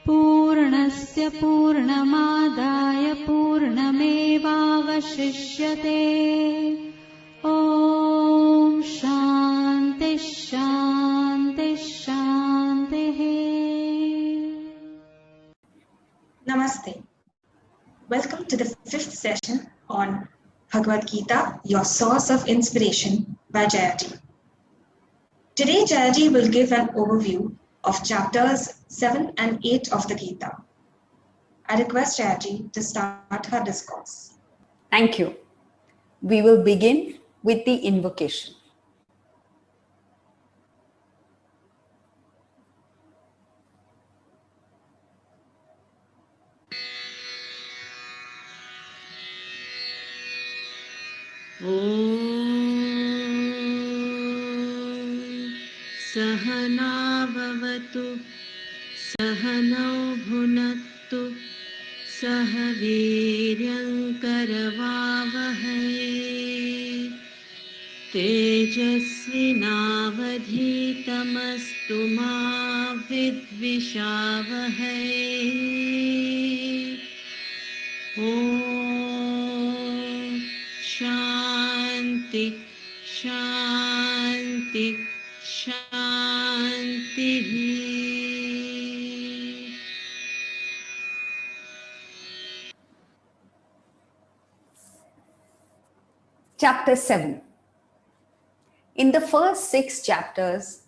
पूर्णस्य पूर्णमादाय पूर्णमेवावशिष्यते। ॐ शान्ति शान्ति शान्तिः। Namaste. Welcome to the fifth session on Bhagavad Gita, Your Source of Inspiration by Jayaji. Today, Jayaji will give an overview of chapters 7 and 8 of the Gita. I request Jayaji to start her discourse. Thank you. We will begin with the invocation. सहनाववतु सहनौ भुनक्तु सह वीर्यङ्करवावहै तेजस्विनावधीतमस्तु मा विद्विषावहै। ॐ शान्ति शान्ति शान्तिः। Chapter 7. In the first 6 chapters,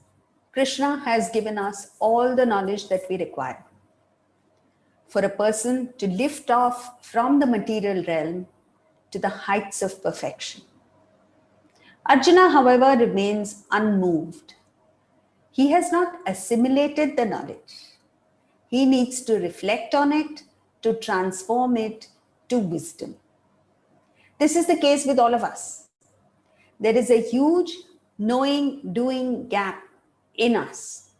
Krishna has given us all the knowledge that we require for a person to lift off from the material realm to the heights of perfection. Arjuna, however, remains unmoved. He has not assimilated the knowledge. He needs to reflect on it, to transform it to wisdom. This is the case with all of us. There is a huge knowing-doing gap in us.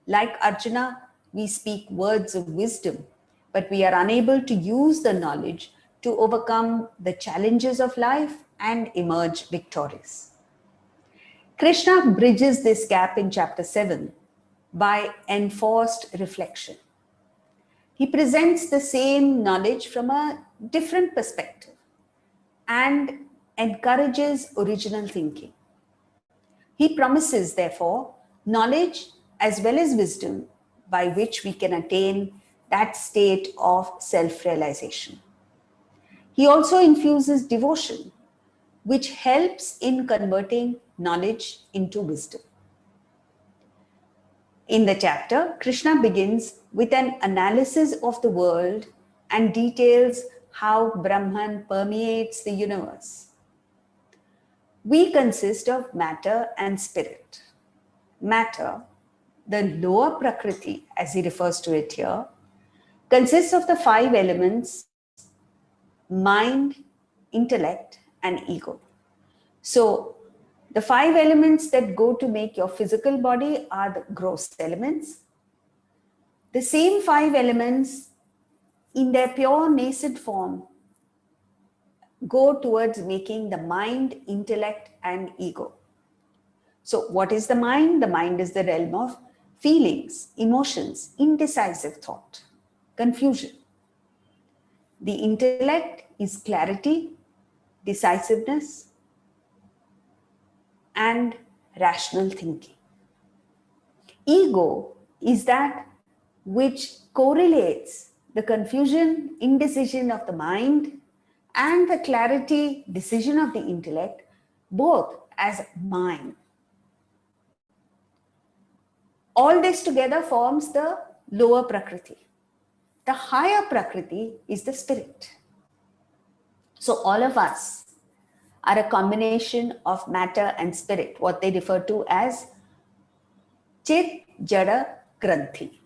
Like Arjuna, we speak words of wisdom, but we are unable to use the knowledge to overcome the challenges of life and emerge victorious. Krishna bridges this gap in chapter 7 by enforced reflection. He presents the same knowledge from a different perspective and encourages original thinking. He promises, therefore, knowledge as well as wisdom by which we can attain that state of self-realization. He also infuses devotion, which helps in converting knowledge into wisdom. In the chapter, Krishna begins with an analysis of the world and details how Brahman permeates the universe. We consist of matter and spirit. Matter, the lower Prakriti, as he refers to it here, consists of the 5 elements: mind, intellect, and ego. So, the 5 elements that go to make your physical body are the gross elements. The same 5 elements, in their pure nascent form, go towards making the mind, intellect, and ego. So what is the mind? The mind is the realm of feelings, emotions, indecisive thought, confusion. The intellect is clarity, decisiveness, and rational thinking. Ego is that which correlates the confusion, indecision of the mind and the clarity, decision of the intellect, both as mine. All this together forms the lower Prakriti. The higher Prakriti is the spirit. So all of us are a combination of matter and spirit, what they refer to as Chit Jada Granthi,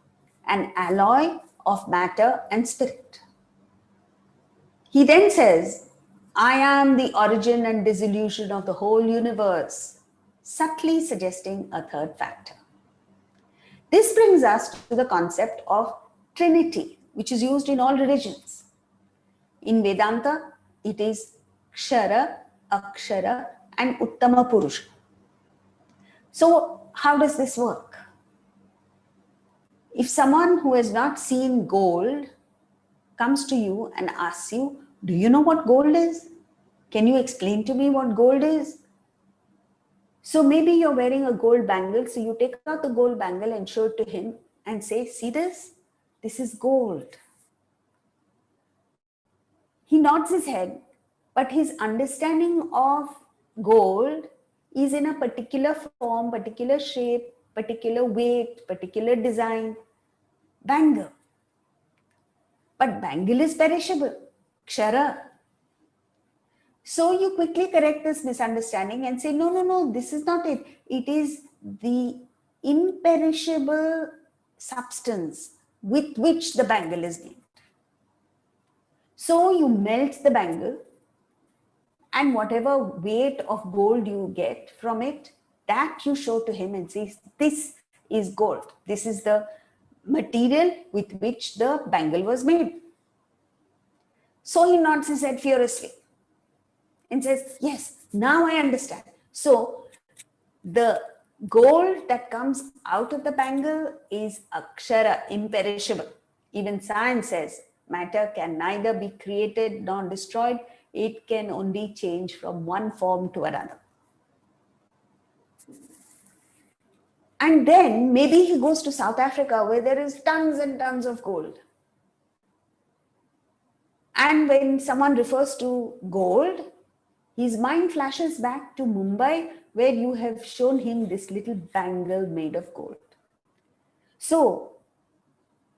an alloy of matter and spirit. He then says, I am the origin and dissolution of the whole universe, subtly suggesting a third factor. This brings us to the concept of Trinity, which is used in all religions. In Vedanta, it is Kshara, Akshara, and Uttama Purusha. So, how does this work? If someone who has not seen gold comes to you and asks you, do you know what gold is? Can you explain to me what gold is? So maybe you're wearing a gold bangle, so you take out the gold bangle and show it to him and say, see this? This is gold. He nods his head, but his understanding of gold is in a particular form, particular shape, particular weight, particular design. Bangle. But bangle is perishable. Kshara. So you quickly correct this misunderstanding and say, no, no, no, this is not it. It is the imperishable substance with which the bangle is made. So you melt the bangle, and whatever weight of gold you get from it, that you show to him and say, this is gold. This is the material with which the bangle was made. So he nods his head furiously and says, yes, now I understand. So the gold that comes out of the bangle is akshara, imperishable. Even science says matter can neither be created nor destroyed. It can only change from one form to another. And then maybe he goes to South Africa where there is tons and tons of gold. And when someone refers to gold, his mind flashes back to Mumbai where you have shown him this little bangle made of gold. So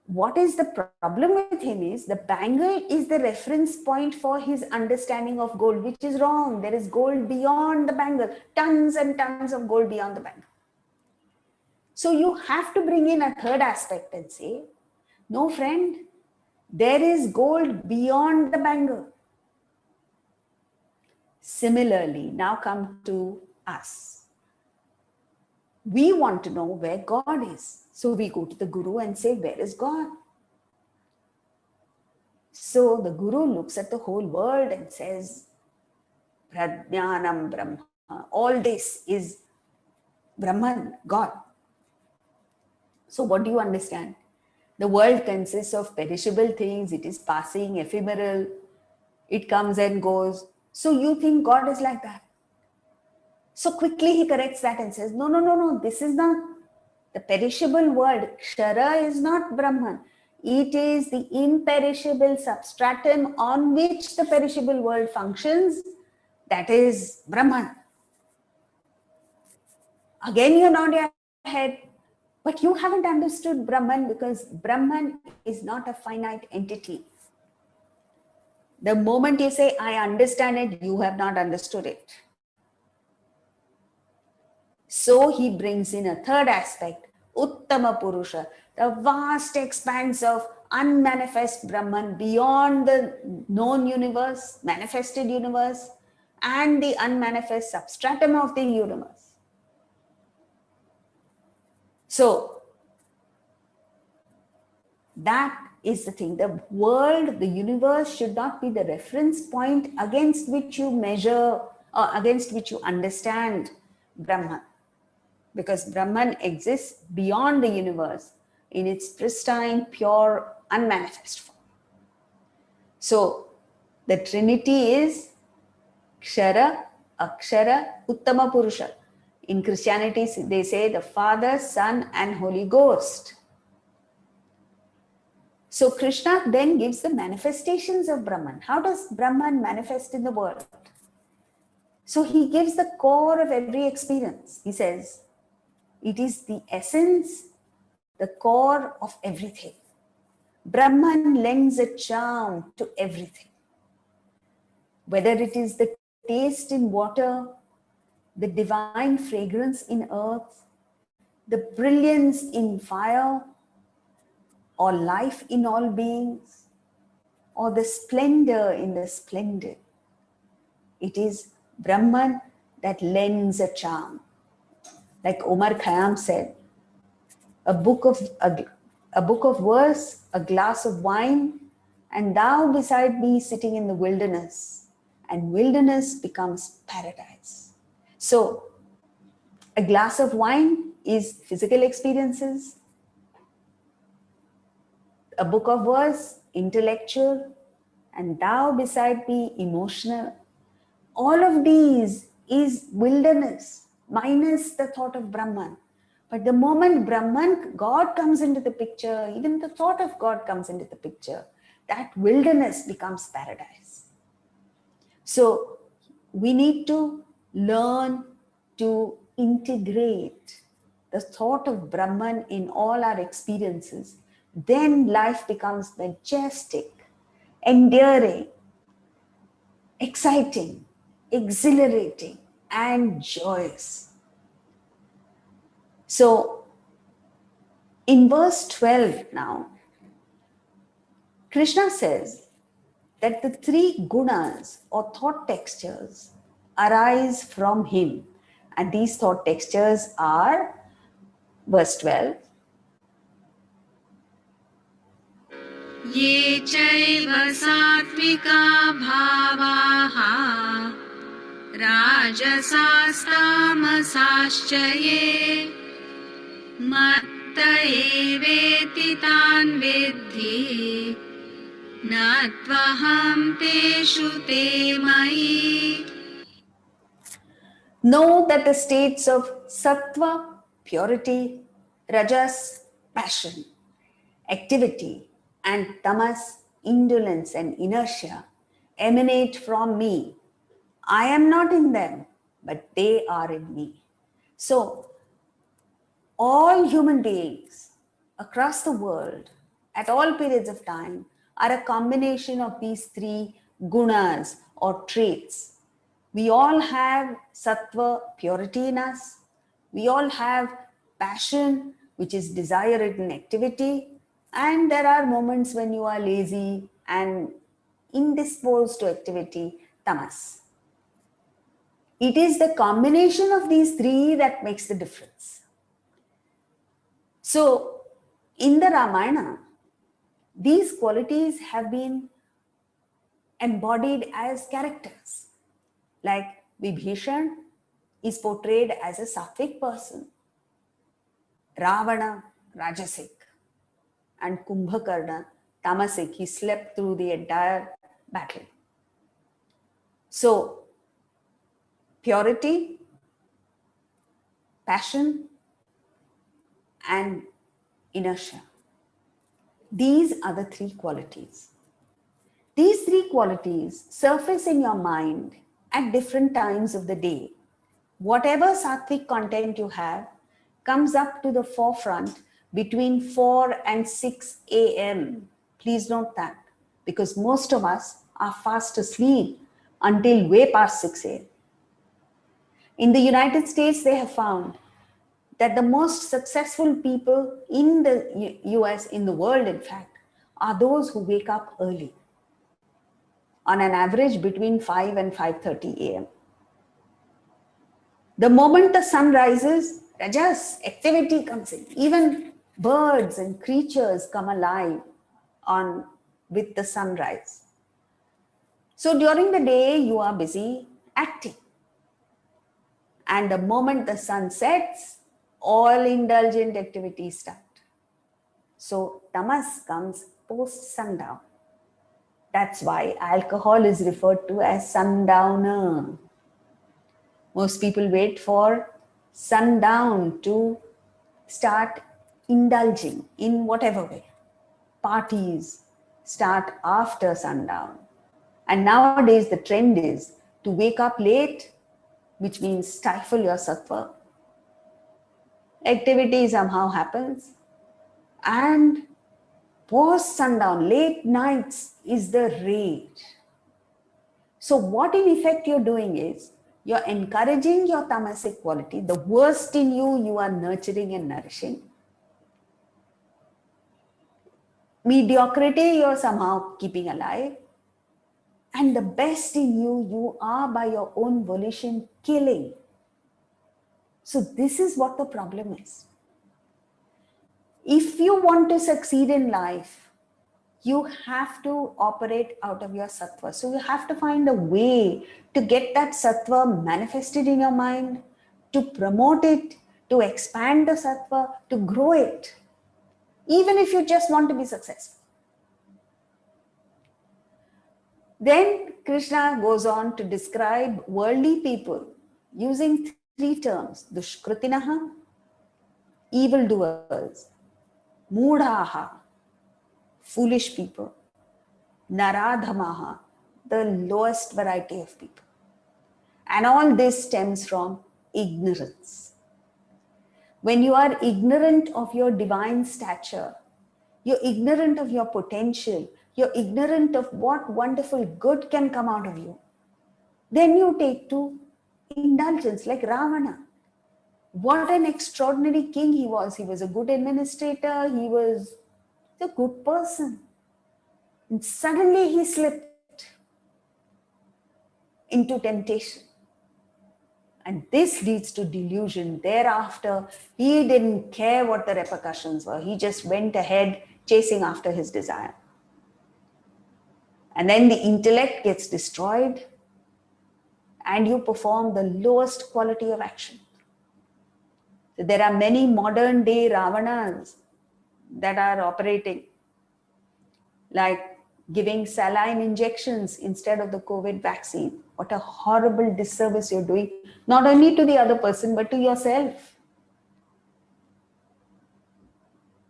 what is the problem with him is the bangle is the reference point for his understanding of gold, which is wrong. There is gold beyond the bangle, tons and tons of gold beyond the bangle. So you have to bring in a third aspect and say, no friend, there is gold beyond the bangle. Similarly, now come to us. We want to know where God is. So we go to the Guru and say, where is God? So the Guru looks at the whole world and says, Prajnanam Brahma. All this is Brahman, God. So what do you understand? The world consists of perishable things. It is passing, ephemeral. It comes and goes. So you think God is like that. So quickly he corrects that and says, no, no, no, no, this is not the perishable world. Kshara is not Brahman. It is the imperishable substratum on which the perishable world functions. That is Brahman. Again, you nod your head, but you haven't understood Brahman because Brahman is not a finite entity. The moment you say, I understand it, you have not understood it. So he brings in a third aspect, Uttama Purusha, the vast expanse of unmanifest Brahman beyond the known universe, manifested universe, and the unmanifest substratum of the universe. So that is the thing. The world, the universe should not be the reference point against which you measure or against which you understand Brahman. Because Brahman exists beyond the universe in its pristine, pure, unmanifest form. So the Trinity is Kshara, Akshara, Uttama Purusha. In Christianity, they say the Father, Son, and Holy Ghost. So Krishna then gives the manifestations of Brahman. How does Brahman manifest in the world? So he gives the core of every experience. He says, it is the essence, the core of everything. Brahman lends a charm to everything. Whether it is the taste in water, the divine fragrance in earth, the brilliance in fire, or life in all beings, or the splendor in the splendid. It is Brahman that lends a charm. Like Omar Khayyam said, a book of verse, a glass of wine, and thou beside me sitting in the wilderness, and wilderness becomes paradise. So a glass of wine is physical experiences. a book of verse, intellectual, and thou beside me, emotional. All of these is wilderness, minus the thought of Brahman. But the moment Brahman, God comes into the picture, even the thought of God comes into the picture, that wilderness becomes paradise. So we need to learn to integrate the thought of Brahman in all our experiences. Then life becomes majestic, endearing, exciting, exhilarating, and joyous. So, in verse 12 now, Krishna says that the three gunas or thought textures arise from him. And these thought textures are, verse 12, ये चैव सात्विका भावाः राजसास्तामसाश्च ये मत्त एवेति तान् विद्धि न त्वहं तेषु ते मयि. know that the states of sattva, purity, rajas, passion, activity, and tamas, indolence and inertia, emanate from me. I am not in them, but they are in me. So, all human beings across the world at all periods of time are a combination of these three gunas or traits. We all have sattva, purity in us. We all have passion, which is desire in activity. And there are moments when you are lazy and indisposed to activity, tamas. It is the combination of these three that makes the difference. So, in the Ramayana, these qualities have been embodied as characters. Like Vibhishan is portrayed as a sattvic person, Ravana, Rajasic, and Kumbhakarna, Tamasic. He slept through the entire battle. So, purity, passion, and inertia. These are the three qualities. These three qualities surface in your mind at different times of the day. Whatever sattvic content you have comes up to the forefront between 4 and 6 a.m. Please note that, because most of us are fast asleep until way past 6 a.m. In the United States, they have found that the most successful people in the US, in the world in fact, are those who wake up early, on an average between 5 and 5:30 a.m. The moment the sun rises, rajas, activity comes in. Even birds and creatures come alive with the sunrise. So during the day, you are busy acting. And the moment the sun sets, all indulgent activities start. So tamas comes post sundown. That's why alcohol is referred to as sundowner. Most people wait for sundown to start indulging in whatever way. Parties start after sundown. And nowadays the trend is to wake up late, which means stifle your sattva. Activity somehow happens. And post sundown, late nights is the rage. So what in effect you're doing is, you're encouraging your tamasic quality, the worst in you, you are nurturing and nourishing. Mediocrity, you're somehow keeping alive. And the best in you, you are by your own volition killing. So this is what the problem is. If you want to succeed in life, you have to operate out of your sattva. So you have to find a way to get that sattva manifested in your mind, to promote it, to expand the sattva, to grow it. Even if you just want to be successful. Then Krishna goes on to describe worldly people using three terms: dushkritinaha, evildoers; moodhaha, foolish people; naradhamaha, the lowest variety of people. And all this stems from ignorance. When you are ignorant of your divine stature, you're ignorant of your potential, you're ignorant of what wonderful good can come out of you, then you take to indulgence like Ravana. What an extraordinary king he was. He was a good administrator, he was a good person. And suddenly he slipped into temptation. And this leads to delusion. Thereafter, he didn't care what the repercussions were. He just went ahead chasing after his desire. And then the intellect gets destroyed and you perform the lowest quality of action. So there are many modern day Ravanas that are operating, like giving saline injections instead of the COVID vaccine. What a horrible disservice you're doing, not only to the other person, but to yourself.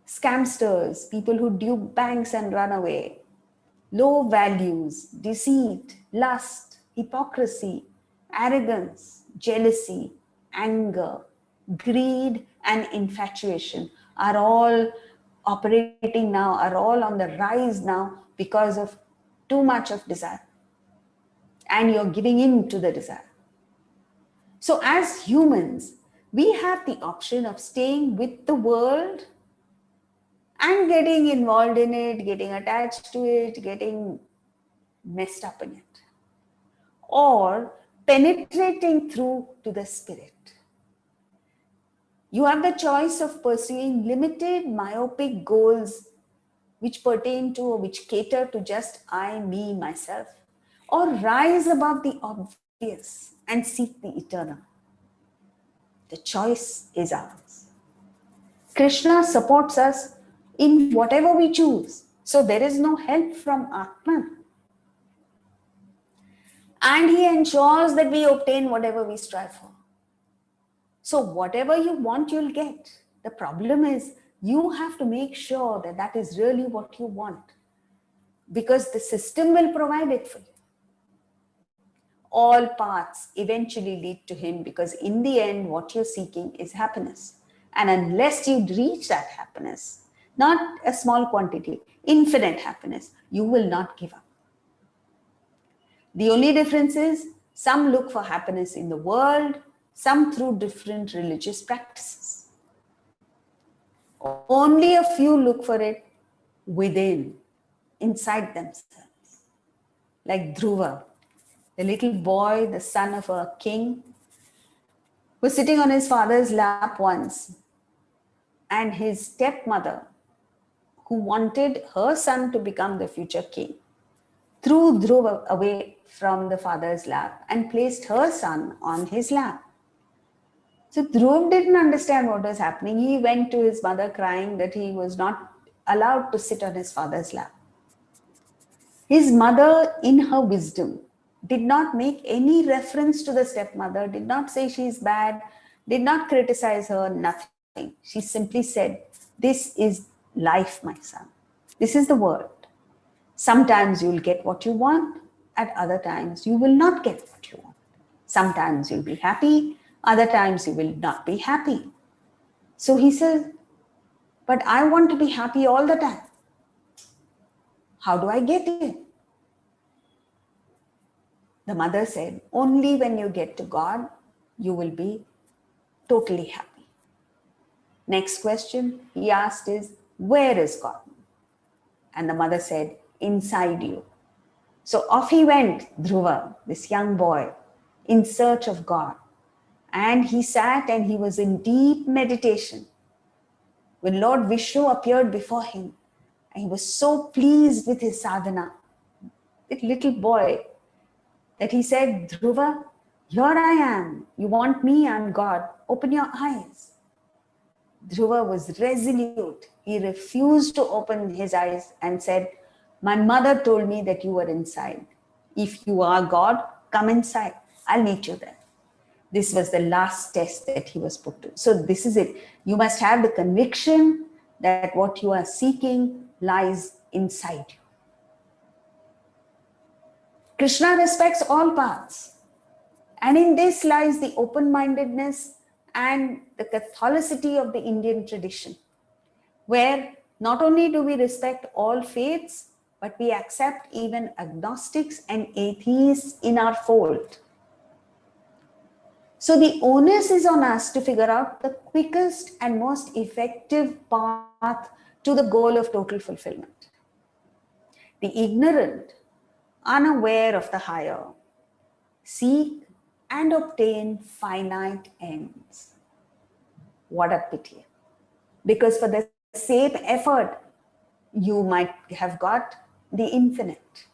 Scamsters, people who dupe banks and run away, low values, deceit, lust, hypocrisy, arrogance, jealousy, anger, greed, and infatuation are all operating now, are all on the rise now because of too much of desire. And you're giving in to the desire. So, as humans, we have the option of staying with the world and getting involved in it, getting attached to it, getting messed up in it, or penetrating through to the spirit. You have the choice of pursuing limited, myopic goals which pertain to or which cater to just I, me, myself, or rise above the obvious and seek the eternal. The choice is ours. Krishna supports us in whatever we choose. So there is no help from Atman. And he ensures that we obtain whatever we strive for. So whatever you want, you'll get. The problem is you have to make sure that that is really what you want, because the system will provide it for you. All paths eventually lead to him, because in the end, what you're seeking is happiness. And unless you reach that happiness, not a small quantity, infinite happiness, you will not give up. The only difference is some look for happiness in the world, some through different religious practices. Only a few look for it within, inside themselves. Like Dhruva, the little boy, the son of a king, was sitting on his father's lap once, and his stepmother, who wanted her son to become the future king, threw Dhruva away from the father's lap and placed her son on his lap. So Dhruv didn't understand what was happening. He went to his mother crying that he was not allowed to sit on his father's lap. His mother, in her wisdom, did not make any reference to the stepmother, did not say she's bad, did not criticize her, nothing. She simply said, "This is life, my son. This is the world. Sometimes you'll get what you want, at other times you will not get what you want. Sometimes you'll be happy, other times you will not be happy." So he says, "But I want to be happy all the time. How do I get it?" The mother said, "Only when you get to God, you will be totally happy." Next question he asked is, "Where is God?" And the mother said, "Inside you." So off he went, Dhruva, this young boy, in search of God. And he sat and he was in deep meditation when Lord Vishnu appeared before him. And he was so pleased with his sadhana, that little boy, that he said, "Dhruva, here I am. You want me? I'm God. Open your eyes." Dhruva was resolute. He refused to open his eyes and said, "My mother told me that you were inside." If you are God, come inside. I'll meet you there. This was the last test that he was put to. So this is it. You must have the conviction that what you are seeking lies inside you. Krishna respects all paths. And in this lies the open-mindedness and the Catholicity of the Indian tradition, where not only do we respect all faiths, but we accept even agnostics and atheists in our fold. So the onus is on us to figure out the quickest and most effective path to the goal of total fulfillment. The ignorant, unaware of the higher, seek and obtain finite ends. What a pity. Because for the same effort, you might have got the infinite.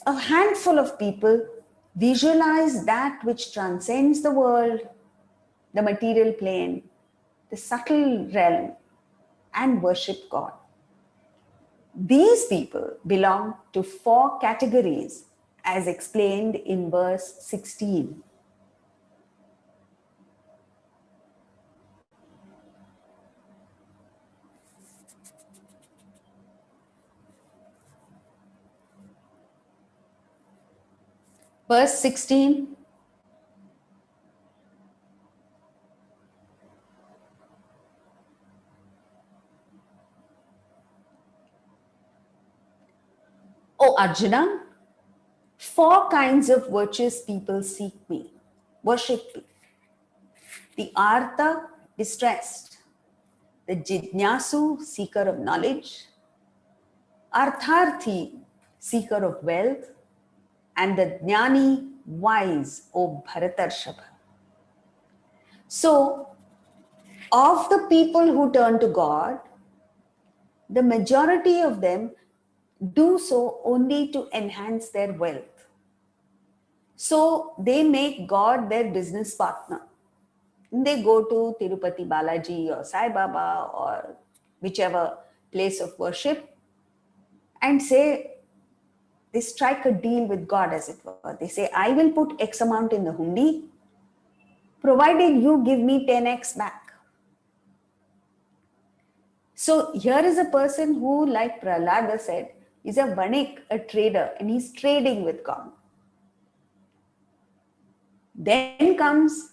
A handful of people visualize that which transcends the world, the material plane, the subtle realm, and worship God. These people belong to 4 categories as explained in verse 16. Verse 16. O Arjuna, 4 kinds of virtuous people seek me, worship me. The Artha, distressed, the Jidnyasu, seeker of knowledge, Artharthi, seeker of wealth, and the Jnani, wise, O Bharatarshava. So, of the people who turn to God, the majority of them do so only to enhance their wealth. So, they make God their business partner. They go to Tirupati Balaji or Sai Baba or whichever place of worship and say, they strike a deal with God, as it were. They say, I will put X amount in the hundi, provided you give me 10x back. So here is a person who, like Prahlada said, is a vanik, a trader, and he's trading with God. Then comes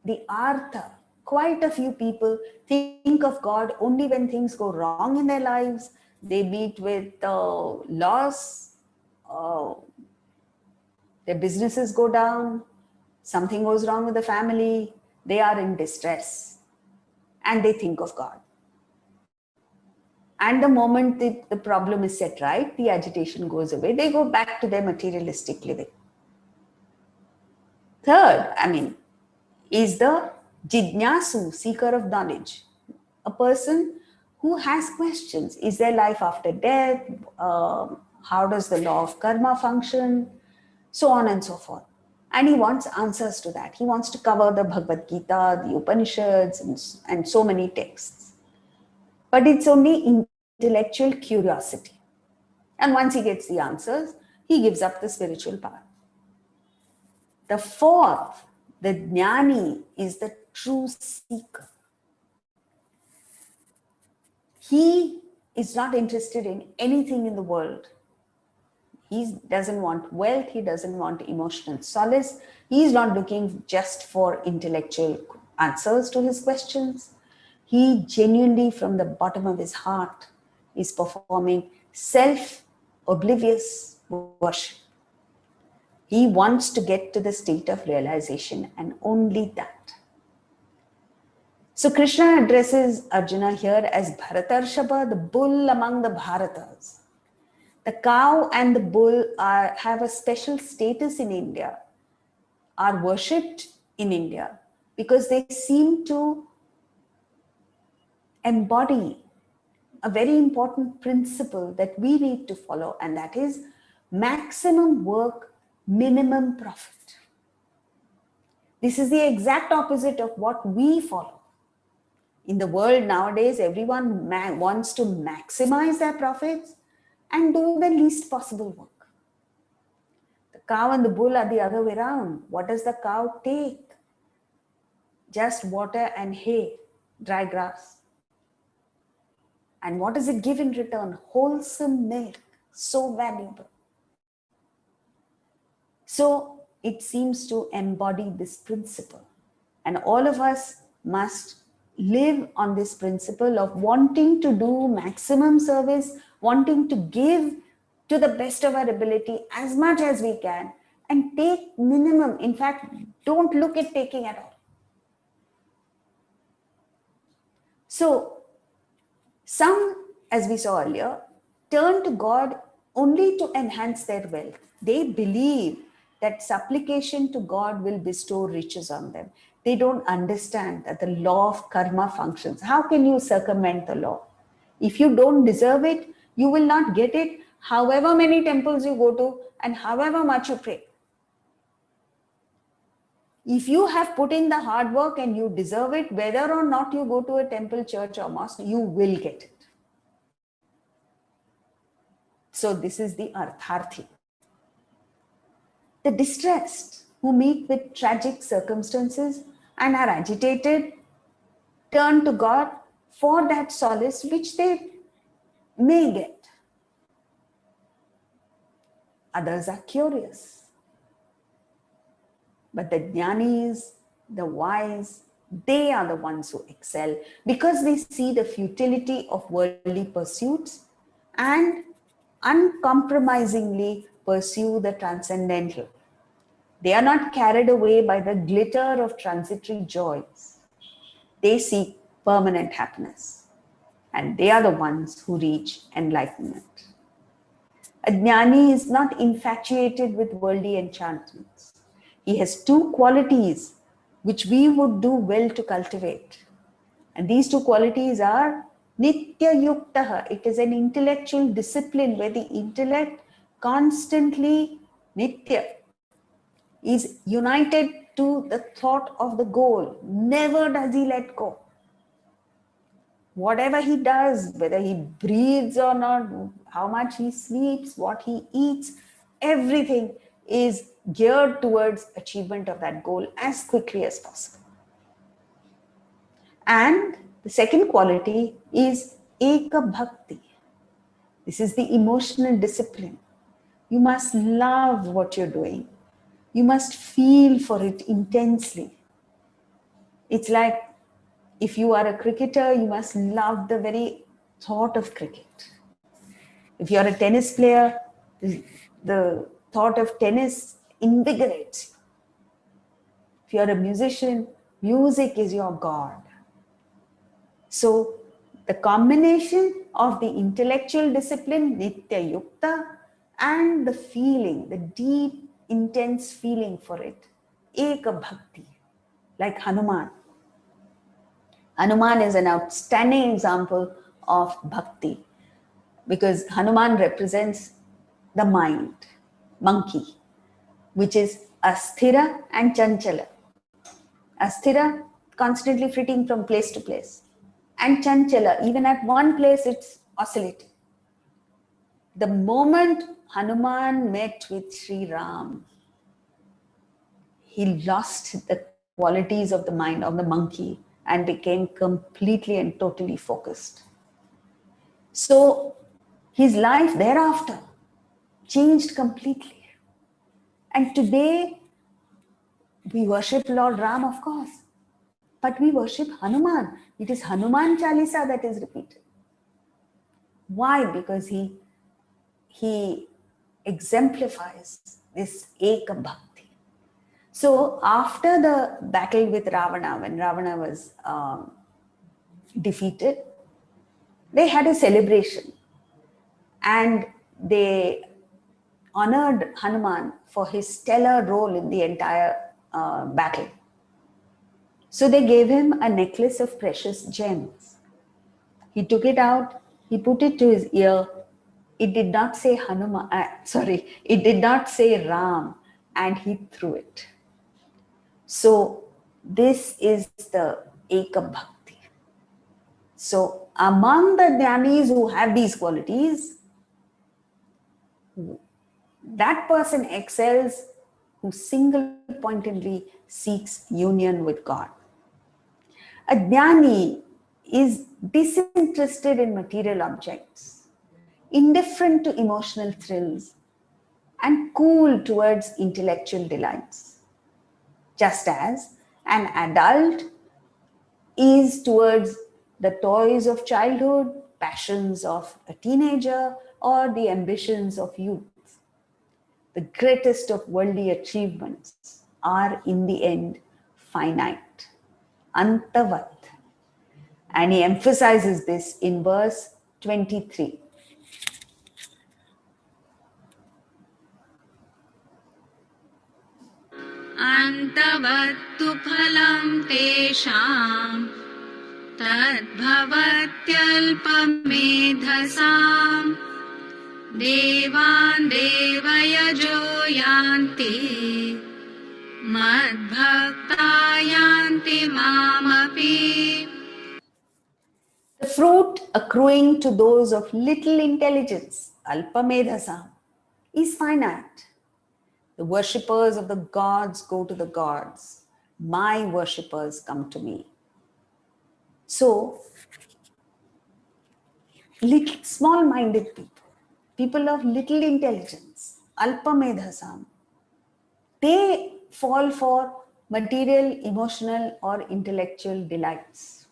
the Artha. Quite a few people think of God only when things go wrong in their lives. They meet with loss, their businesses go down, something goes wrong with the family, they are in distress, and they think of God. And the moment the problem is set right, the agitation goes away, they go back to their materialistic living. Third, is the Jidnyasu, seeker of knowledge. A person who has questions. Is there life after death? How does the law of karma function? So on and so forth. And he wants answers to that. He wants to cover the Bhagavad Gita, the Upanishads, and so many texts. But it's only intellectual curiosity. And once he gets the answers, he gives up the spiritual path. The fourth, the Jnani, is the true seeker. He is not interested in anything in the world. He doesn't want wealth, he doesn't want emotional solace. He's not looking just for intellectual answers to his questions. He genuinely, from the bottom of his heart, is performing self-oblivious worship. He wants to get to the state of realization, and only that. So Krishna addresses Arjuna here as Bharatarshava, the bull among the Bharatas. The cow and the bull have a special status in India, are worshipped in India, because they seem to embody a very important principle that we need to follow, and that is maximum work, minimum profit. This is the exact opposite of what we follow. In the world nowadays, everyone wants to maximize their profits, and do the least possible work. The cow and the bull are the other way around. What does the cow take? Just water and hay, dry grass. And what does it give in return? Wholesome milk, so valuable. So it seems to embody this principle. And all of us must live on this principle of wanting to do maximum service, wanting to give to the best of our ability as much as we can, and take minimum. In fact, don't look at taking at all. So some, as we saw earlier, turn to God only to enhance their wealth. They believe that supplication to God will bestow riches on them. They don't understand that the law of karma functions. How can you circumvent the law? If you don't deserve it, you will not get it, however many temples you go to and however much you pray. If you have put in the hard work and you deserve it, whether or not you go to a temple, church, or mosque, you will get it. So this is the artharthi. The distressed who meet with tragic circumstances and are agitated turn to God for that solace which they may get. Others are curious. But the jnanis, the wise, they are the ones who excel because they see the futility of worldly pursuits and uncompromisingly pursue the transcendental. They are not carried away by the glitter of transitory joys. They seek permanent happiness, and they are the ones who reach enlightenment. A jnani is not infatuated with worldly enchantments. He has two qualities which we would do well to cultivate. And these two qualities are nitya yuktaha. It is an intellectual discipline where the intellect constantly, nitya, is united to the thought of the goal. Never does he let go. Whatever he does, whether he breathes or not, how much he sleeps, what he eats, everything is geared towards achievement of that goal as quickly as possible. And the second quality is eka bhakti. This is the emotional discipline. You must love what you're doing. You must feel for it intensely. It's like if you are a cricketer, you must love the very thought of cricket. If you're a tennis player, the thought of tennis invigorates you. If you're a musician, music is your God. So the combination of the intellectual discipline, nitya yukta, and the feeling, the deep, intense feeling for it, eka bhakti, like Hanuman. Hanuman is an outstanding example of bhakti because Hanuman represents the mind, monkey, which is asthira and chanchala. Asthira, constantly flitting from place to place. And chanchala, even at one place, it's oscillating. The moment Hanuman met with Sri Ram, he lost the qualities of the mind of the monkey and became completely and totally focused. So his life thereafter changed completely. And today we worship Lord Ram, of course, but we worship Hanuman. It is Hanuman Chalisa that is repeated. Why? Because he exemplifies this Eka Bhakti. So after the battle with Ravana, when Ravana was defeated, they had a celebration and they honored Hanuman for his stellar role in the entire battle. So they gave him a necklace of precious gems. He took it out, he put it to his ear. It did not say Hanuman, it did not say Ram, and he threw it. So this is the Eka Bhakti. So among the jnanis who have these qualities, That person excels who single-pointedly seeks union with God. A jnani is disinterested in material objects, indifferent to emotional thrills, and cool towards intellectual delights. Just as an adult is towards the toys of childhood, passions of a teenager, or the ambitions of youth. The greatest of worldly achievements are in the end finite, antavat. And he emphasizes this in verse 23. अन्तवत्तु फलं तेषां तद्भवत्यल्पमेधसाम् देवान् देवयजो यान्ति मद्भक्ता यान्ति मामपि. The fruit accruing to those of little intelligence, alpamedhasam, is finite. The worshippers of the gods go to the gods. My worshippers come to me. So, little small-minded people, people of little intelligence, alpamedhasam, they fall for material, emotional, or intellectual delights,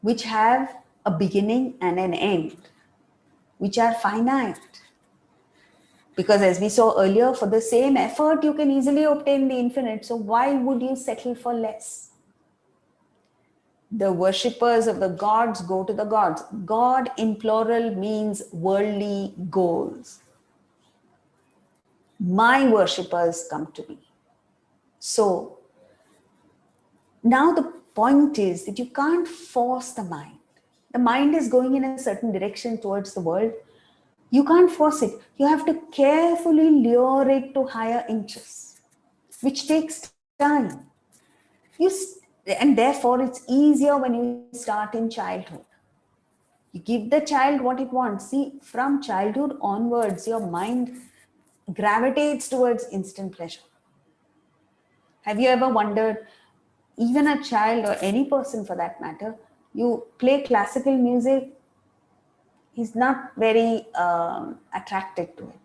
which have a beginning and an end, which are finite. Because as we saw earlier, for the same effort, you can easily obtain the infinite. So why would you settle for less? The worshippers of the gods go to the gods. God in plural means worldly goals. My worshippers come to me. So now the point is that you can't force the mind. The mind is going in a certain direction towards the world. You can't force it. You have to carefully lure it to higher interests, which takes time. And therefore, it's easier when you start in childhood. You give the child what it wants. See, from childhood onwards, your mind gravitates towards instant pleasure. Have you ever wondered, even a child or any person for that matter, you play classical music, he's not very attracted to it.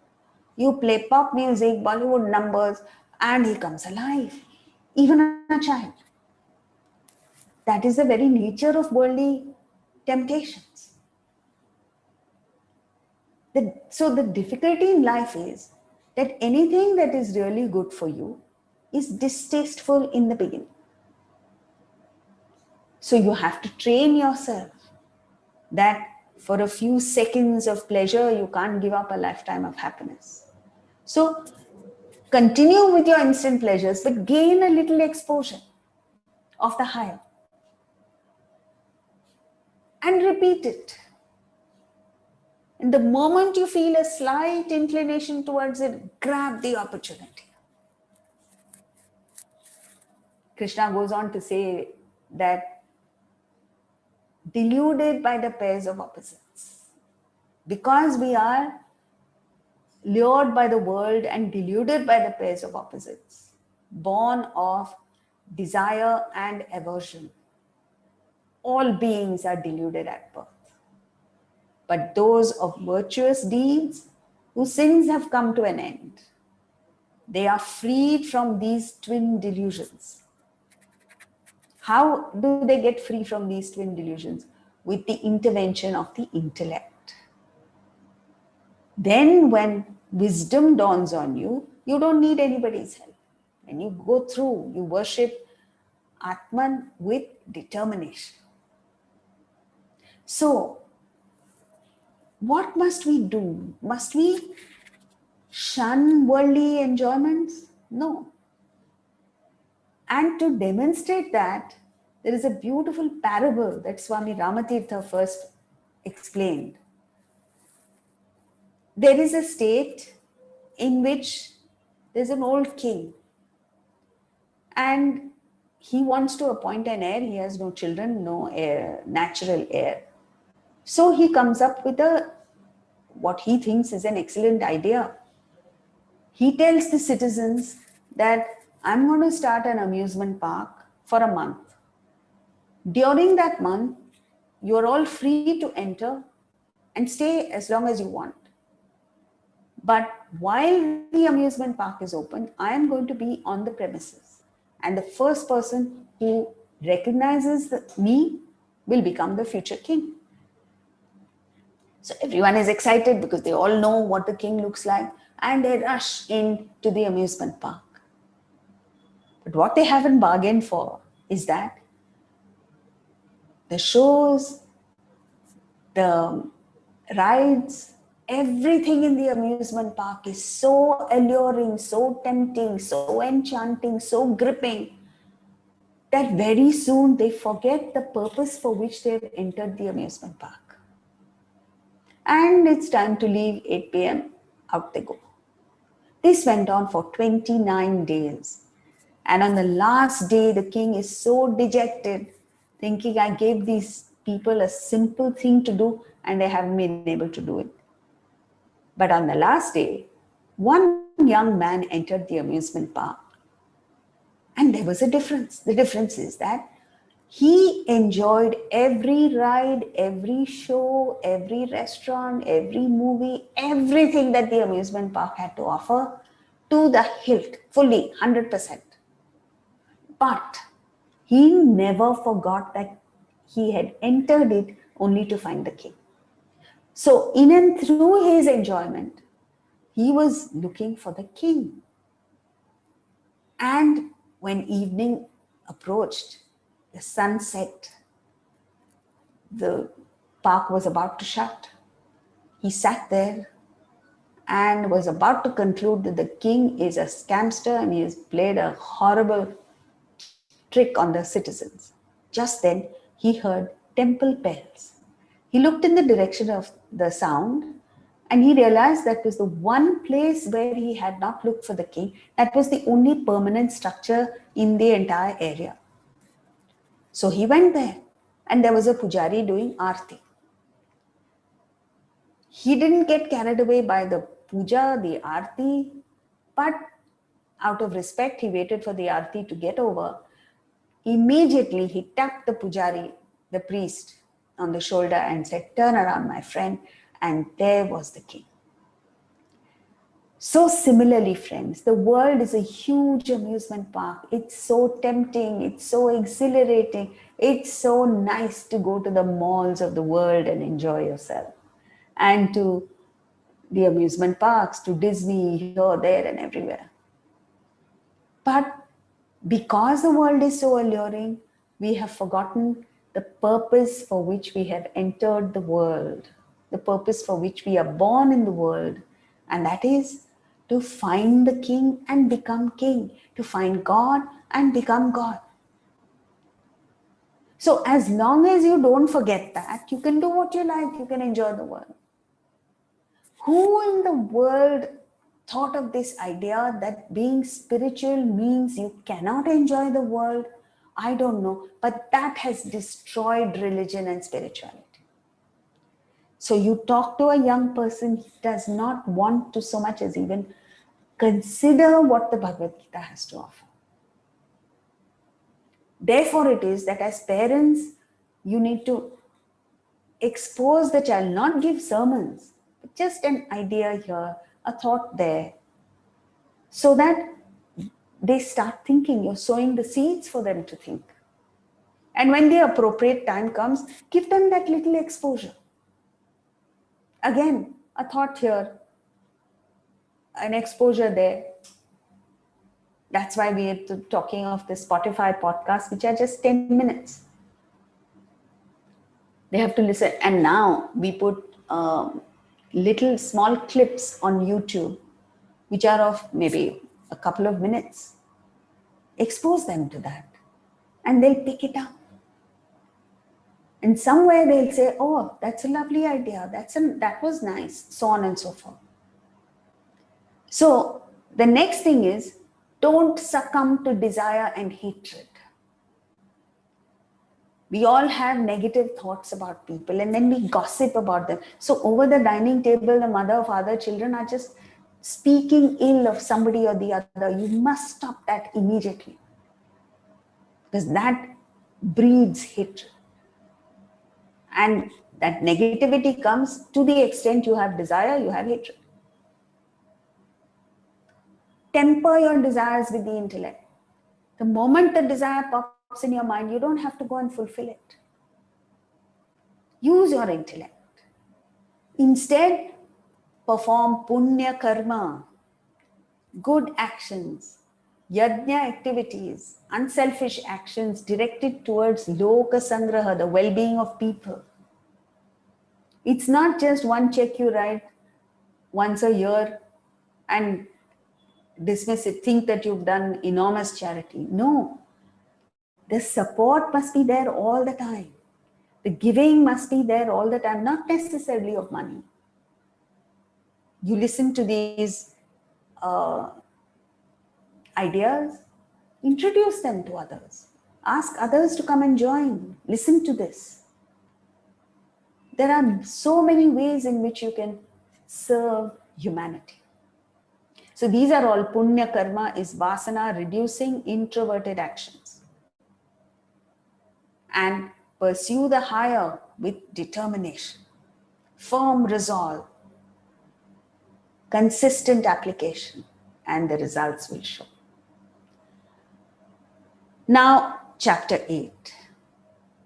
You play pop music, Bollywood numbers, and he comes alive. Even a child. That is the very nature of worldly temptations. So the difficulty in life is that anything that is really good for you is distasteful in the beginning. So you have to train yourself that for a few seconds of pleasure, you can't give up a lifetime of happiness. So continue with your instant pleasures, but gain a little exposure of the higher. And repeat it. And the moment you feel a slight inclination towards it, grab the opportunity. Krishna goes on to say that deluded by the pairs of opposites, because we are lured by the world and deluded by the pairs of opposites, born of desire and aversion. All beings are deluded at birth. But those of virtuous deeds whose sins have come to an end, they are freed from these twin delusions. How do they get free from these twin delusions? With the intervention of the intellect. Then when wisdom dawns on you, you don't need anybody's help. When you go through, you worship Atman with determination. So, what must we do? Must we shun worldly enjoyments? No. And to demonstrate that, there is a beautiful parable that Swami Ramatirtha first explained. There is a state in which there's an old king and he wants to appoint an heir. He has no children, no heir, natural heir. So he comes up with a what he thinks is an excellent idea. He tells the citizens that I'm going to start an amusement park for a month. During that month, you're all free to enter and stay as long as you want. But while the amusement park is open, I am going to be on the premises. And the first person who recognizes me will become the future king. So everyone is excited because they all know what the king looks like and they rush into the amusement park. But what they haven't bargained for is that the shows, the rides, everything in the amusement park is so alluring, so tempting, so enchanting, so gripping that very soon they forget the purpose for which they've entered the amusement park. And it's time to leave, 8 p.m., out they go. This went on for 29 days. And on the last day, the king is so dejected, thinking, I gave these people a simple thing to do and they haven't been able to do it. But on the last day, one young man entered the amusement park. And there was a difference. The difference is that he enjoyed every ride, every show, every restaurant, every movie, everything that the amusement park had to offer to the hilt, fully, 100%. But he never forgot that he had entered it only to find the king. So, in and through his enjoyment, he was looking for the king. And when evening approached, the sun set, the park was about to shut. He sat there and was about to conclude that the king is a scamster and he has played a horrible trick on the citizens. Just then, he heard temple bells. He looked in the direction of the sound and he realized that was the one place where he had not looked for the king. That was the only permanent structure in the entire area. So he went there and there was a pujari doing arti. He didn't get carried away by the puja, the arti, but out of respect, he waited for the arti to get over. Immediately, he tapped the pujari, the priest, on the shoulder and said, turn around, my friend. And there was the king. So similarly, friends, the world is a huge amusement park. It's so tempting. It's so exhilarating. It's so nice to go to the malls of the world and enjoy yourself. And to the amusement parks, to Disney, here, there, and everywhere. But because the world is so alluring, we have forgotten the purpose for which we have entered the world, the purpose for which we are born in the world, and that is to find the king and become king, to find God and become God. So as long as you don't forget that, you can do what you like, you can enjoy the world. Who in the world thought of this idea that being spiritual means you cannot enjoy the world? I don't know, but that has destroyed religion and spirituality. So you talk to a young person, he does not want to so much as even consider what the Bhagavad Gita has to offer. Therefore, it is that as parents, you need to expose the child, not give sermons, but just an idea here, a thought there, so that they start thinking. You're sowing the seeds for them to think. And when the appropriate time comes, give them that little exposure. Again, a thought here, an exposure there. That's why we are talking of the Spotify podcast, which are just 10 minutes. They have to listen. And now we put little small clips on YouTube, which are of maybe a couple of minutes. Expose them to that and they'll pick it up. And somewhere they'll say, oh, that's a lovely idea. That was nice, so on and so forth. So the next thing is, don't succumb to desire and hatred. We all have negative thoughts about people and then we gossip about them. So over the dining table, the mother, father, children are just speaking ill of somebody or the other. You must stop that immediately, because that breeds hatred. And that negativity comes to the extent you have desire, you have hatred. Temper your desires with the intellect. The moment the desire pops in your mind, you don't have to go and fulfill it. Use your intellect. Instead, perform punya karma, good actions, yajna activities, unselfish actions directed towards loka sangraha, the well-being of people. It's not just one check you write once a year and dismiss it, think that you've done enormous charity. No, the support must be there all the time. The giving must be there all the time, not necessarily of money. You listen to these ideas, introduce them to others. Ask others to come and join. Listen to this. There are so many ways in which you can serve humanity. So these are all punya karma, is vasana reducing introverted actions. And pursue the higher with determination, firm resolve, consistent application, and the results will show. Now, chapter 8.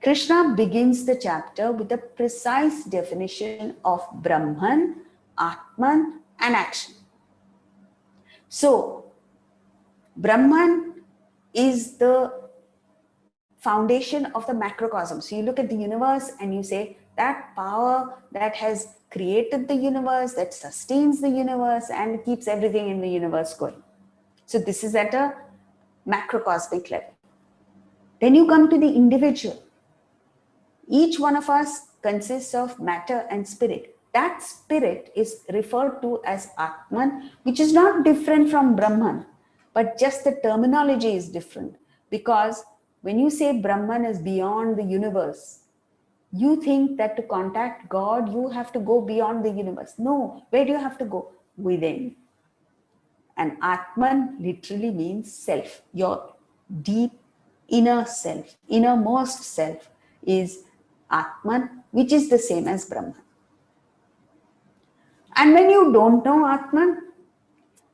Krishna begins the chapter with a precise definition of Brahman, Atman, and action. So, Brahman is the foundation of the macrocosm. So, you look at the universe and you say that power that has created the universe, that sustains the universe and keeps everything in the universe going. So, this is at a macrocosmic level. Then you come to the individual. Each one of us consists of matter and spirit. That spirit is referred to as Atman, which is not different from Brahman, but just the terminology is different. Because when you say Brahman is beyond the universe, you think that to contact God, you have to go beyond the universe. No, where do you have to go? Within. And Atman literally means self. Your deep inner self, innermost self is Atman, which is the same as Brahman. And when you don't know Atman,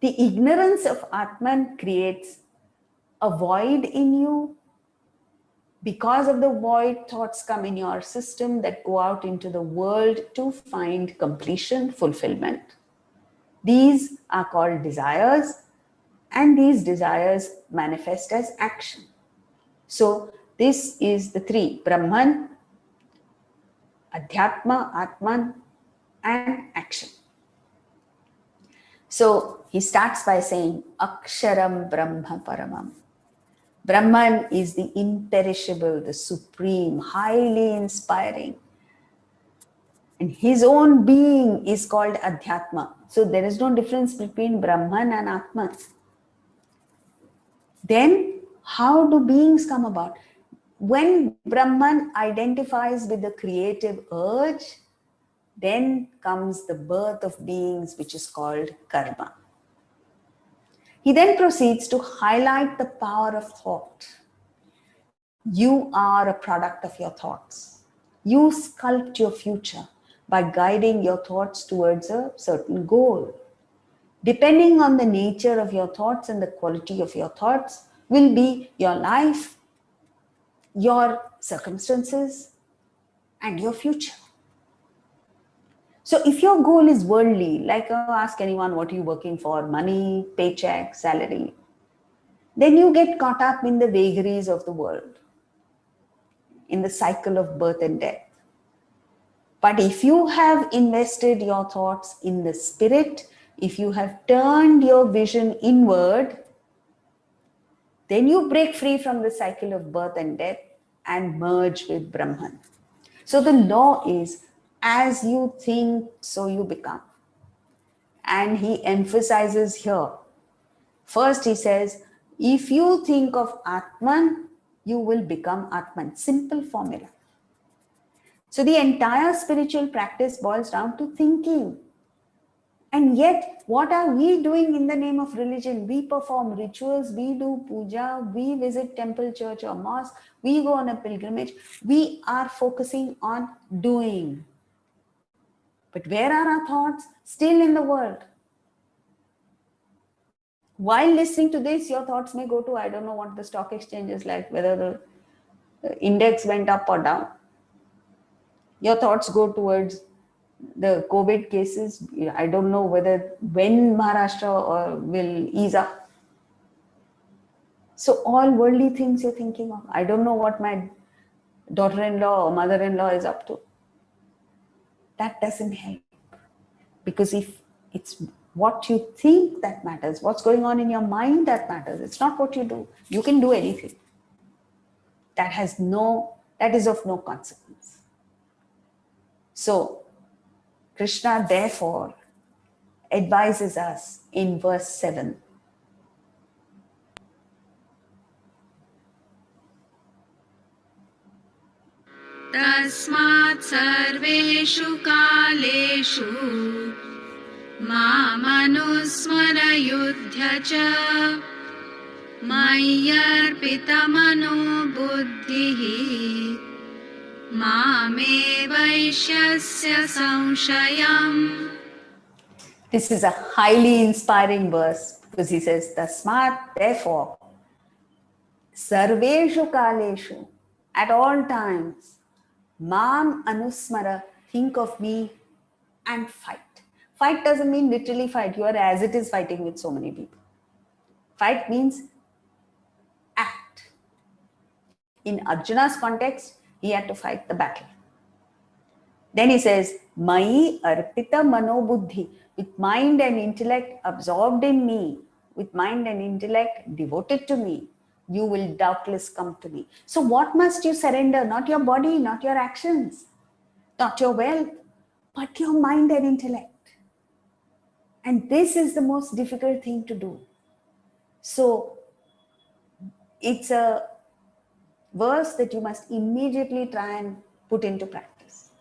the ignorance of Atman creates a void in you. Because of the void, thoughts come in your system that go out into the world to find completion, fulfillment. These are called desires, and these desires manifest as action. So this is the three: Brahman, Adhyatma, Atman, and action. So he starts by saying, Aksharam Brahma Paramam. Brahman is the imperishable, the supreme, highly inspiring. And his own being is called Adhyatma. So there is no difference between Brahman and Atman. Then how do beings come about? When Brahman identifies with the creative urge, then comes the birth of beings, which is called karma. He then proceeds to highlight the power of thought. You are a product of your thoughts. You sculpt your future by guiding your thoughts towards a certain goal. Depending on the nature of your thoughts and the quality of your thoughts will be your life, your circumstances, and your future. So if your goal is worldly, like ask anyone, what are you working for? Money, paycheck, salary. Then you get caught up in the vagaries of the world, in the cycle of birth and death. But if you have invested your thoughts in the spirit, if you have turned your vision inward, then you break free from the cycle of birth and death and merge with Brahman. So the law is, as you think, so you become. And he emphasizes here. First he says, if you think of Atman, you will become Atman. Simple formula. So the entire spiritual practice boils down to thinking. And yet, what are we doing in the name of religion? We perform rituals, we do puja, we visit temple, church or mosque, we go on a pilgrimage. We are focusing on doing. But where are our thoughts? Still in the world. While listening to this, your thoughts may go to, I don't know what the stock exchange is like, whether the index went up or down. Your thoughts go towards the COVID cases. I don't know whether when Maharashtra will ease up. So all worldly things you're thinking of. I don't know what my daughter-in-law or mother-in-law is up to. That doesn't help. Because if it's what you think that matters, what's going on in your mind that matters, it's not what you do. You can do anything. That is of no consequence. So Krishna therefore advises us in verse 7. तस्मात् सर्वेषु कालेषु मामनुस्मरयुध्य च मय्यर्पितमनो बुद्धिः मामे वैश्यस्य संशयम्. This is a highly inspiring verse because he says, Tasmat, therefore, Sarveshu Kaleshu, at all times, Mam Anusmara, think of me and fight. Fight doesn't mean literally fight. You are as it is fighting with so many people. Fight means act. In Arjuna's context, he had to fight the battle. Then he says, Mai arpita mano buddhi, with mind and intellect absorbed in me, with mind and intellect devoted to me, you will doubtless come to me. So what must you surrender? Not your body, not your actions, not your wealth, but your mind and intellect. And this is the most difficult thing to do. So it's a verse that you must immediately try and put into practice.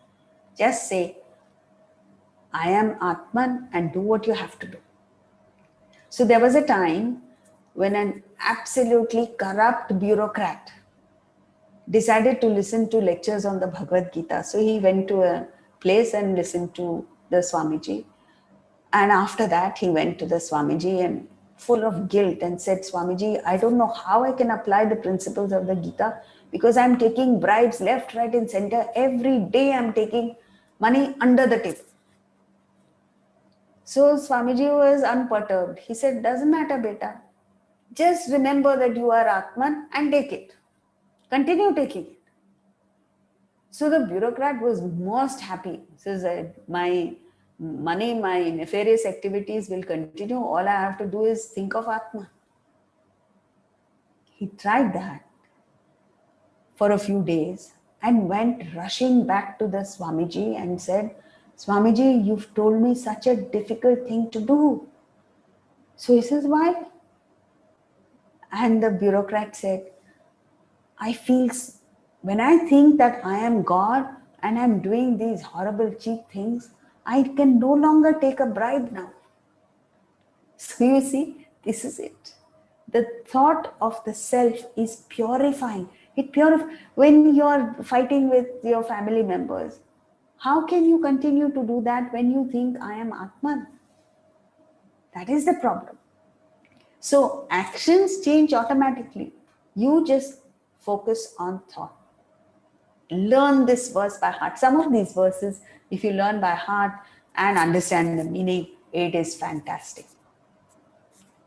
Just say, I am Atman, and do what you have to do. So there was a time when an absolutely corrupt bureaucrat decided to listen to lectures on the Bhagavad Gita. So he went to a place and listened to the Swamiji. And after that, he went to the Swamiji and full of guilt and said, Swamiji, I don't know how I can apply the principles of the Gita because I'm taking bribes left, right, and center. Every day I'm taking money under the table. So Swamiji was unperturbed. He said, doesn't matter, beta. Just remember that you are Atman and take it. Continue taking it. So the bureaucrat was most happy. He says, my money, my nefarious activities will continue. All I have to do is think of Atman. He tried that for a few days and went rushing back to the Swamiji and said, Swamiji, you've told me such a difficult thing to do. So he says, why? And the bureaucrat said, when I think that I am God and I'm doing these horrible, cheap things, I can no longer take a bribe now. So you see, this is it. The thought of the self is purifying. When you're fighting with your family members, how can you continue to do that when you think I am Atman? That is the problem. So actions change automatically. You just focus on thought. Learn this verse by heart. Some of these verses, if you learn by heart and understand the meaning, it is fantastic.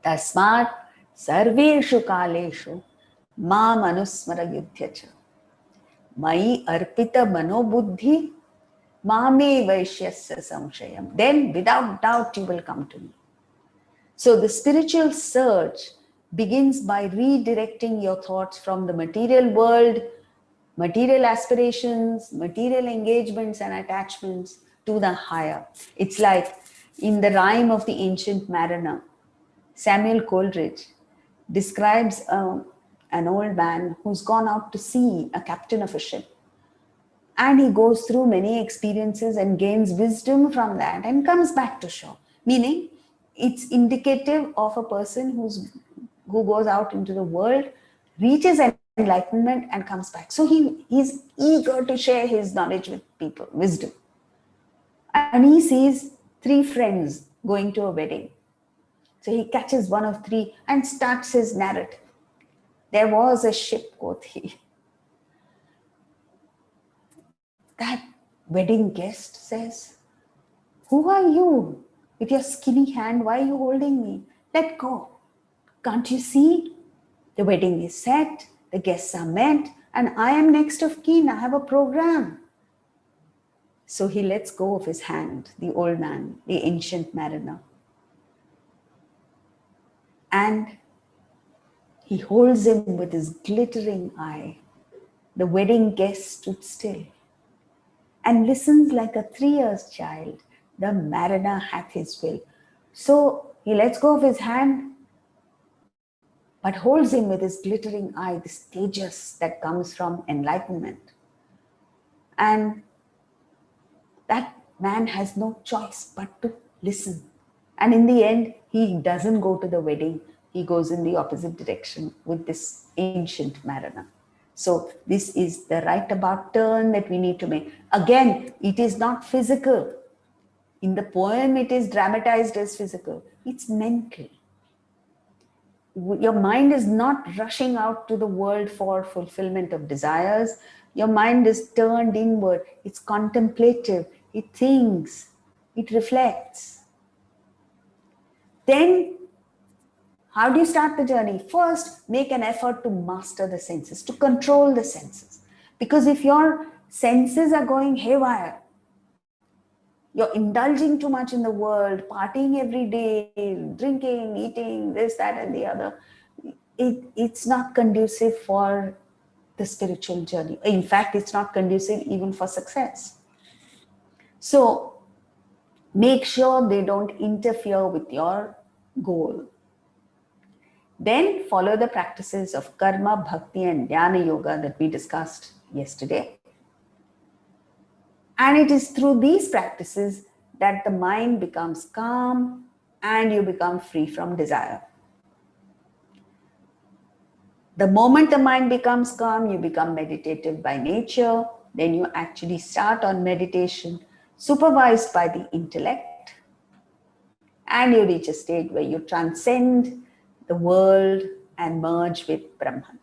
Tasmat sarveshu kaleshu mam anusmara yudhyacha mai arpita manobuddhi mame vaishyasya samshayam. Then without doubt you will come to me. So the spiritual search begins by redirecting your thoughts from the material world, material aspirations, material engagements and attachments to the higher. It's like in the rhyme of the Ancient Mariner, Samuel Coleridge describes a an old man who's gone out to sea, a captain of a ship. And he goes through many experiences and gains wisdom from that and comes back to shore. Meaning, it's indicative of a person who goes out into the world, reaches enlightenment and comes back. So he's eager to share his knowledge with people, wisdom. And he sees three friends going to a wedding. So he catches one of three and starts his narrative. There was a ship, quoth he. That wedding guest says, "Who are you? With your skinny hand, why are you holding me? Let go. Can't you see? The wedding is set, the guests are met, and I am next of kin. I have a program." So he lets go of his hand, the old man, the ancient mariner. And he holds him with his glittering eye. The wedding guest stood still and listens like a 3 years child. The mariner hath his will. So he lets go of his hand, but holds him with his glittering eye, this tejas that comes from enlightenment. And that man has no choice but to listen. And in the end, he doesn't go to the wedding. He goes in the opposite direction with this ancient mariner. So this is the right about turn that we need to make. Again, it is not physical. In the poem, it is dramatized as physical. It's mental. Your mind is not rushing out to the world for fulfillment of desires. Your mind is turned inward. It's contemplative. It thinks. It reflects. Then, how do you start the journey? First, make an effort to master the senses, to control the senses. Because if your senses are going haywire, you're indulging too much in the world, partying every day, drinking, eating, this, that, and the other, it's not conducive for the spiritual journey. In fact, it's not conducive even for success. So make sure they don't interfere with your goal. Then follow the practices of karma, bhakti, and dhyana yoga that we discussed yesterday. And it is through these practices that the mind becomes calm and you become free from desire. The moment the mind becomes calm, you become meditative by nature. Then you actually start on meditation supervised by the intellect. And you reach a state where you transcend the world and merge with Brahman.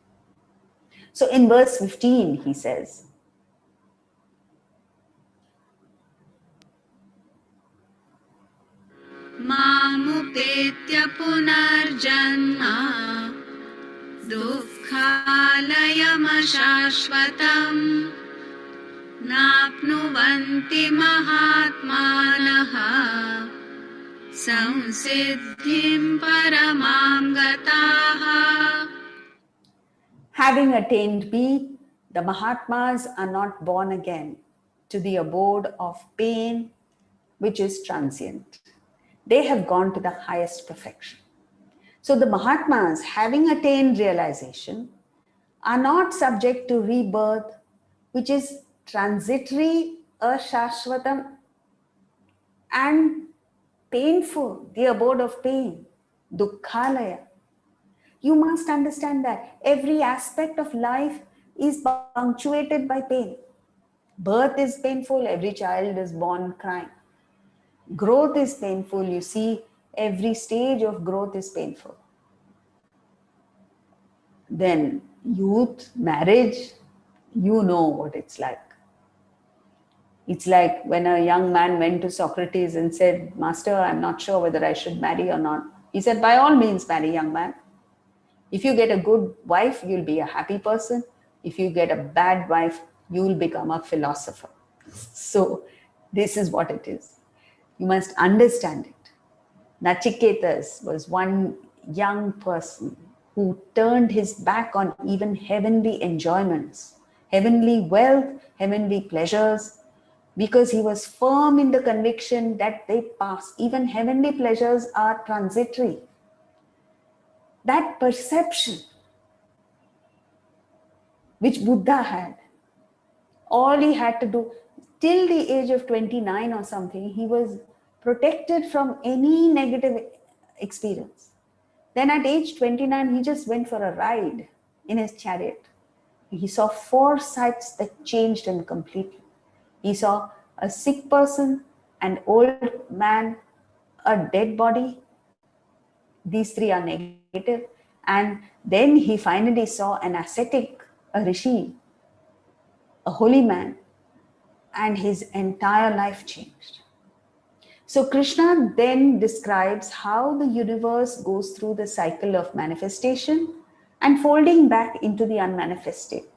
So in verse 15, he says, मामुपेत्य पुनर्जन्म दुःखालयमशाश्वतम् नाप्नुवन्ति महात्मानः संसिद्धिं परमां गताः. having attained me, the Mahatmas are not born again to the abode of pain, which is transient. They have gone to the highest perfection. So the Mahatmas, having attained realization, are not subject to rebirth, which is transitory, ashashvatam, and painful, the abode of pain, dukkhalaya. You must understand that every aspect of life is punctuated by pain. Birth is painful, every child is born crying. Growth is painful, you see, every stage of growth is painful. Then youth, marriage, you know what it's like. It's like when a young man went to Socrates and said, "Master, I'm not sure whether I should marry or not." He said, "By all means, marry, young man. If you get a good wife, you'll be a happy person. If you get a bad wife, you'll become a philosopher." So this is what it is. You must understand it. Nachiketas was one young person who turned his back on even heavenly enjoyments, heavenly wealth, heavenly pleasures, because he was firm in the conviction that they pass. Even heavenly pleasures are transitory. That perception which Buddha had. All he had to do, till the age of 29 or something, he was protected from any negative experience. Then at age 29, he just went for a ride in his chariot. He saw 4 sights that changed him completely. He saw a sick person, an old man, a dead body. These 3 are negative. And then he finally saw an ascetic, a rishi, a holy man, and his entire life changed. So Krishna then describes how the universe goes through the cycle of manifestation and folding back into the unmanifest state.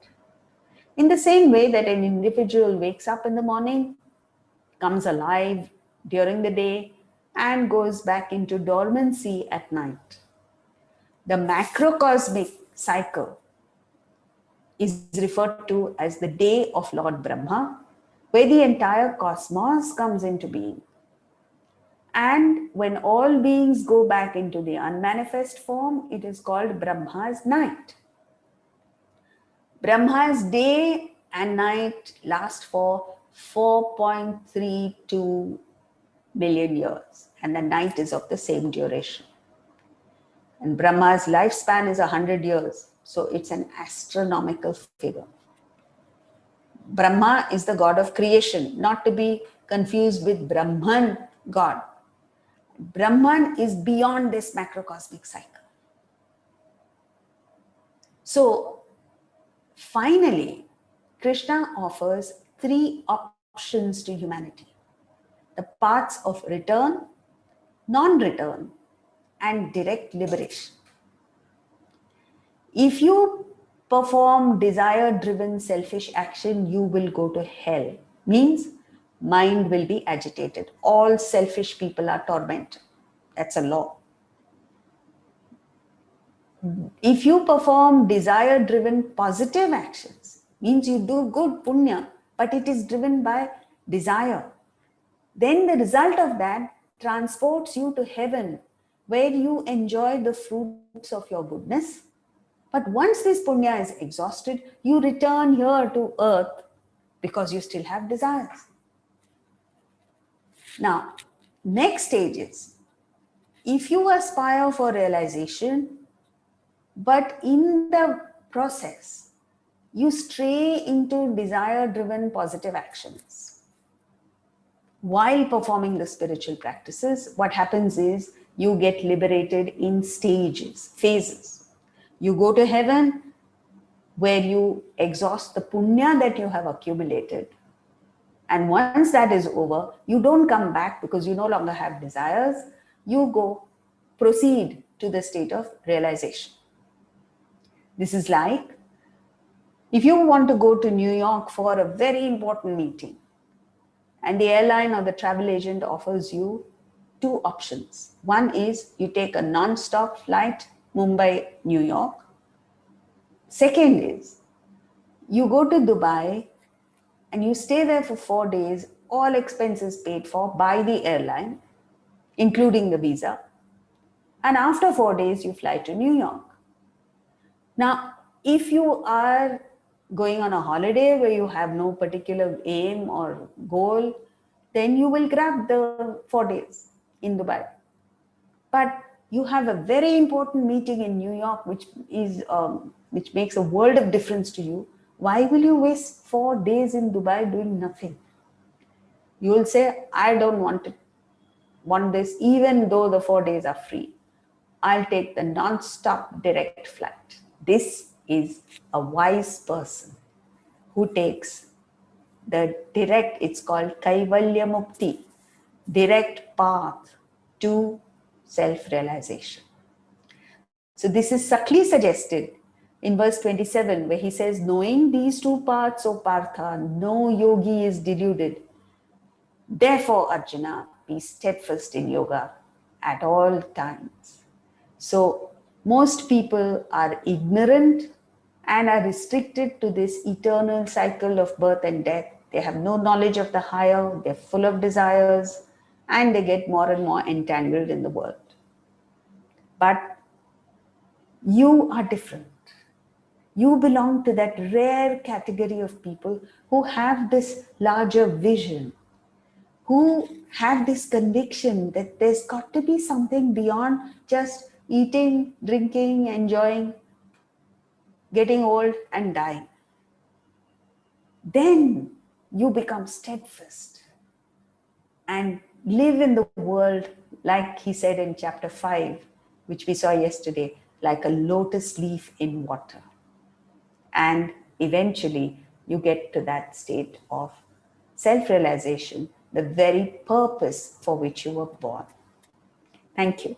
In the same way that an individual wakes up in the morning, comes alive during the day, and goes back into dormancy at night. The macrocosmic cycle is referred to as the day of Lord Brahma, where the entire cosmos comes into being. And when all beings go back into the unmanifest form, it is called Brahma's night. Brahma's day and night last for 4.32 million years, and the night is of the same duration. And Brahma's lifespan is 100 years, so it's an astronomical figure. Brahma is the god of creation, not to be confused with Brahman, God. Brahman is beyond this macrocosmic cycle. So, finally, Krishna offers 3 options to humanity: the paths of return, non-return, and direct liberation. If you perform desire-driven selfish action, you will go to hell. Means mind will be agitated. All selfish people are tormented. That's a law. If you perform desire-driven positive actions, means you do good punya, but it is driven by desire, then the result of that transports you to heaven, where you enjoy the fruits of your goodness. But once this punya is exhausted, you return here to earth because you still have desires. Now, next stage is, if you aspire for realization, but in the process, you stray into desire-driven positive actions. While performing the spiritual practices, what happens is you get liberated in stages, phases. You go to heaven, where you exhaust the punya that you have accumulated. And once that is over, you don't come back because you no longer have desires. You proceed to the state of realization. This is like, if you want to go to New York for a very important meeting, and the airline or the travel agent offers you 2 options. One is you take a non-stop flight, Mumbai, New York. Second is you go to Dubai and you stay there for 4 days, all expenses paid for by the airline, including the visa. And after 4 days, you fly to New York. Now, if you are going on a holiday where you have no particular aim or goal, then you will grab the 4 days in Dubai. But you have a very important meeting in New York, which makes a world of difference to you. Why will you waste 4 days in Dubai doing nothing? You will say, I don't want this, even though the 4 days are free. I'll take the non-stop direct flight. This is a wise person who takes the direct, it's called Kaivalya Mukti, direct path to self-realization. So this is subtly suggested in verse 27, where he says, knowing these 2 paths, O Partha, no yogi is deluded. Therefore, Arjuna, be steadfast in yoga at all times. So most people are ignorant and are restricted to this eternal cycle of birth and death. They have no knowledge of the higher, they're full of desires, and they get more and more entangled in the world. But you are different. You belong to that rare category of people who have this larger vision, who have this conviction that there's got to be something beyond just eating, drinking, enjoying, getting old and dying. Then you become steadfast and live in the world, like he said in chapter 5, which we saw yesterday, like a lotus leaf in water. And eventually you get to that state of self-realization, the very purpose for which you were born. Thank you.